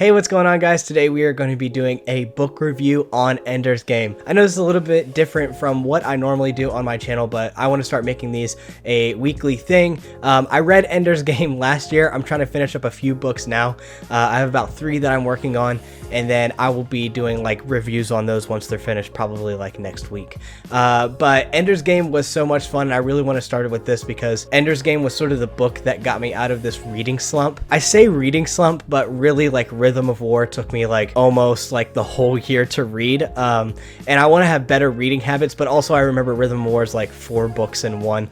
Hey, what's going on, guys? Today we are going to be doing a book review on Ender's Game. I know this is a little bit different from what I normally do on my channel, but I want to start making these a weekly thing. I read Ender's Game last year. I'm trying to finish up a few books now. I have about 3 that I'm working on, and then I will be doing like reviews on those once they're finished, probably like next week. But Ender's Game was so much fun, and I really want to start it with this because Ender's Game was sort of the book that got me out of this reading slump. I say reading slump, but really like Rhythm of War took me like almost like the whole year to read, and I want to have better reading habits, but also I remember Rhythm of War is like 4 books in one,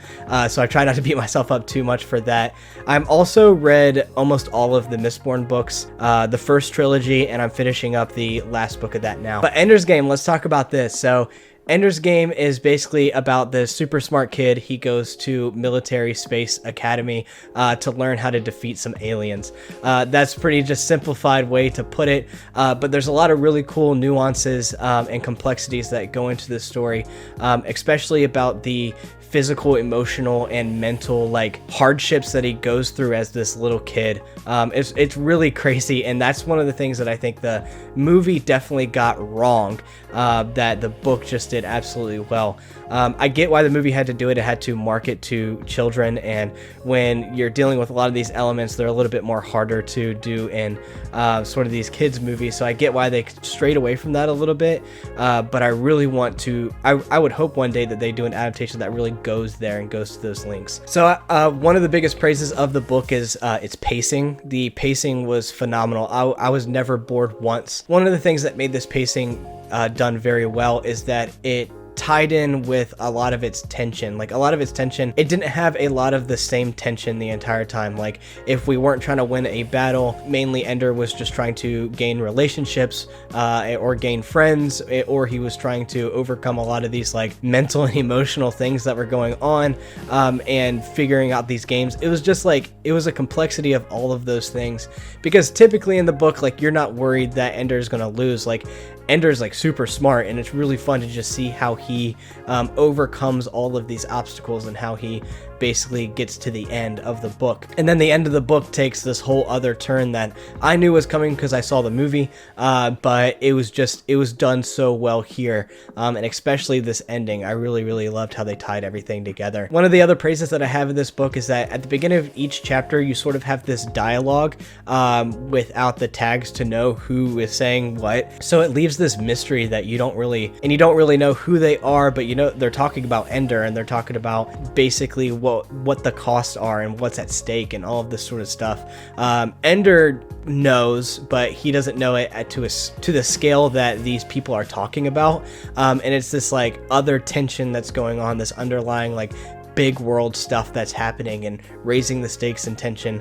so I try not to beat myself up too much for that. I'm also read almost all of the Mistborn books, the first trilogy, and I'm finishing up the last book of that now. But Ender's Game, let's talk about this. So Ender's Game is basically about this super smart kid. He goes to Military Space Academy to learn how to defeat some aliens. That's pretty just simplified way to put it, but there's a lot of really cool nuances and complexities that go into this story, especially about the physical, emotional, and mental like hardships that he goes through as this little kid. It's really crazy, and that's one of the things that I think the movie definitely got wrong, that the book just did absolutely well. I get why the movie had to do it. It had to market to children, and when you're dealing with a lot of these elements, they're a little bit more harder to do in sort of these kids movies, so I get why they strayed away from that a little bit, but I really want to, I would hope one day that they do an adaptation that really goes there and goes to those links. So one of the biggest praises of the book is its pacing. The pacing was phenomenal. I was never bored once. One of the things that made this pacing done very well is that it tied in with a lot of its tension. Like a lot of its tension, it didn't have a lot of the same tension the entire time. Like if we weren't trying to win a battle, mainly Ender was just trying to gain relationships or gain friends, or he was trying to overcome a lot of these like mental and emotional things that were going on, and figuring out these games. It was just like, it was a complexity of all of those things, because typically in the book, like you're not worried that Ender is going to lose. Like Ender's like super smart, and it's really fun to just see how he overcomes all of these obstacles and how he basically gets to the end of the book. And then the end of the book takes this whole other turn that I knew was coming because I saw the movie, but it was done so well here, and especially this ending. I really loved how they tied everything together. One of the other praises that I have in this book is that at the beginning of each chapter, you sort of have this dialogue without the tags to know who is saying what, so it leaves this mystery that you don't really know who they are, but you know they're talking about Ender, and they're talking about basically what the costs are and what's at stake and all of this sort of stuff. Ender knows, but he doesn't know it to the scale that these people are talking about, and it's this like other tension that's going on, this underlying like big world stuff that's happening and raising the stakes and tension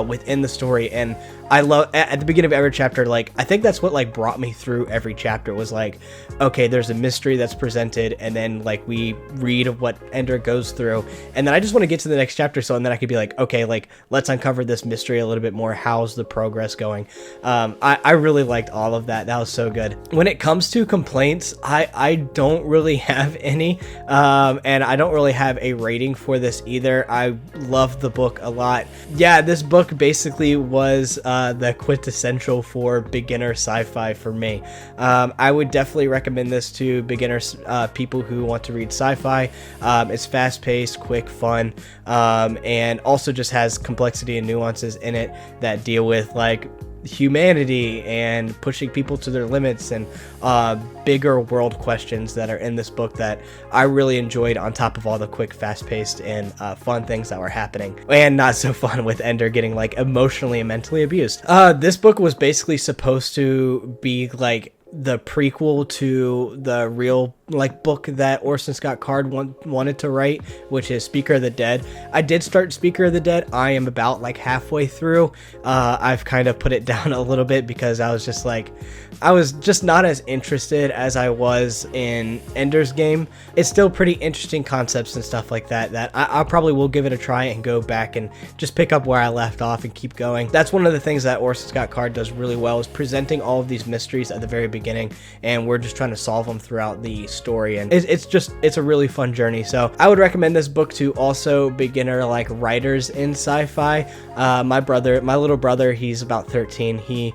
within the story. And I love at the beginning of every chapter, like I think that's what like brought me through every chapter, was like, okay, there's a mystery that's presented, and then like we read of what Ender goes through, and then I just want to get to the next chapter, so and then I could be like, okay, like let's uncover this mystery a little bit more. How's the progress going? I really liked all of that. That was so good. When it comes to complaints, I don't really have any, and I don't really have a rating for this either. I love the book a lot. Yeah, this book basically was the quintessential for beginner sci-fi for me. I would definitely recommend this to beginners, people who want to read sci-fi. It's fast-paced, quick, fun, and also just has complexity and nuances in it that deal with like humanity and pushing people to their limits, and bigger world questions that are in this book that I really enjoyed, on top of all the quick, fast-paced, and fun things that were happening, and not so fun with Ender getting like emotionally and mentally abused. This book was basically supposed to be like the prequel to the real like book that Orson Scott Card wanted to write, which is Speaker of the Dead. I did start Speaker of the Dead. I am about like halfway through. I've kind of put it down a little bit because I was just not as interested as I was in Ender's Game. It's still pretty interesting concepts and stuff like that I probably will give it a try and go back and just pick up where I left off and keep going. That's one of the things that Orson Scott Card does really well, is presenting all of these mysteries at the very beginning, and we're just trying to solve them throughout the story, and it's a really fun journey. So I would recommend this book to also beginner like writers in sci-fi. My little brother, he's about 13. He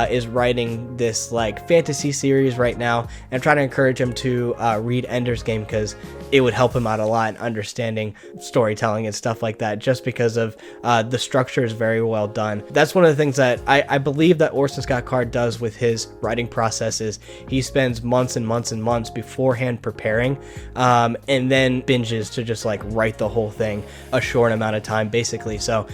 is writing this like fantasy series right now, and I'm trying to encourage him to read Ender's Game because it would help him out a lot in understanding storytelling and stuff like that, just because of the structure is very well done. That's one of the things that I believe that Orson Scott Card does with his writing process is he spends months and months and months beforehand preparing, and then binges to just like write the whole thing a short amount of time basically. So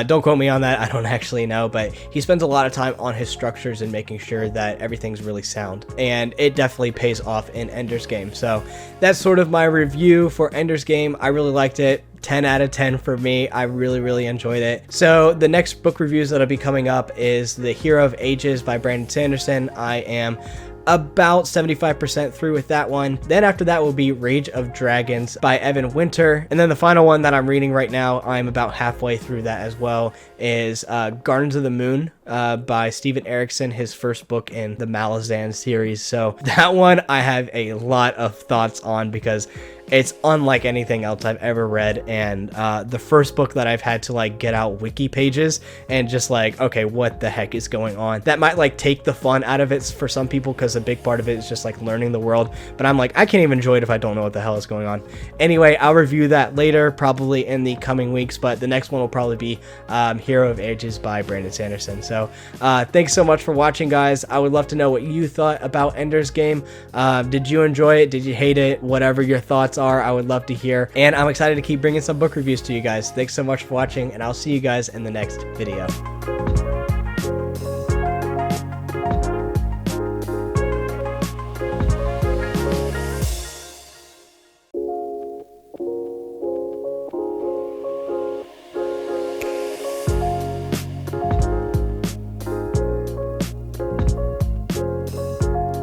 don't quote me on that, I don't actually know, but he spends a lot of time on his structures and making sure that everything's really sound, and it definitely pays off in Ender's Game. So that's sort of my review for Ender's Game. I really liked it. 10 out of 10 for me. I really enjoyed it. So the next book reviews that'll be coming up is The Hero of Ages by Brandon Sanderson. I am about 75% through with that one. Then after that will be Rage of Dragons by Evan Winter. And then the final one that I'm reading right now, I'm about halfway through that as well, is Gardens of the Moon by Steven Erikson, his first book in the Malazan series. So that one I have a lot of thoughts on because it's unlike anything else I've ever read, and the first book that I've had to like get out wiki pages and just like, okay, what the heck is going on? That might like take the fun out of it for some people, because a big part of it is just like learning the world, but I'm like, I can't even enjoy it if I don't know what the hell is going on. Anyway, I'll review that later, probably in the coming weeks, but the next one will probably be Hero of Ages by Brandon Sanderson. So thanks so much for watching, guys. I would love to know what you thought about Ender's Game. Did you enjoy it? Did you hate it? Whatever your thoughts are, I would love to hear, and I'm excited to keep bringing some book reviews to you guys. Thanks so much for watching, and I'll see you guys in the next video.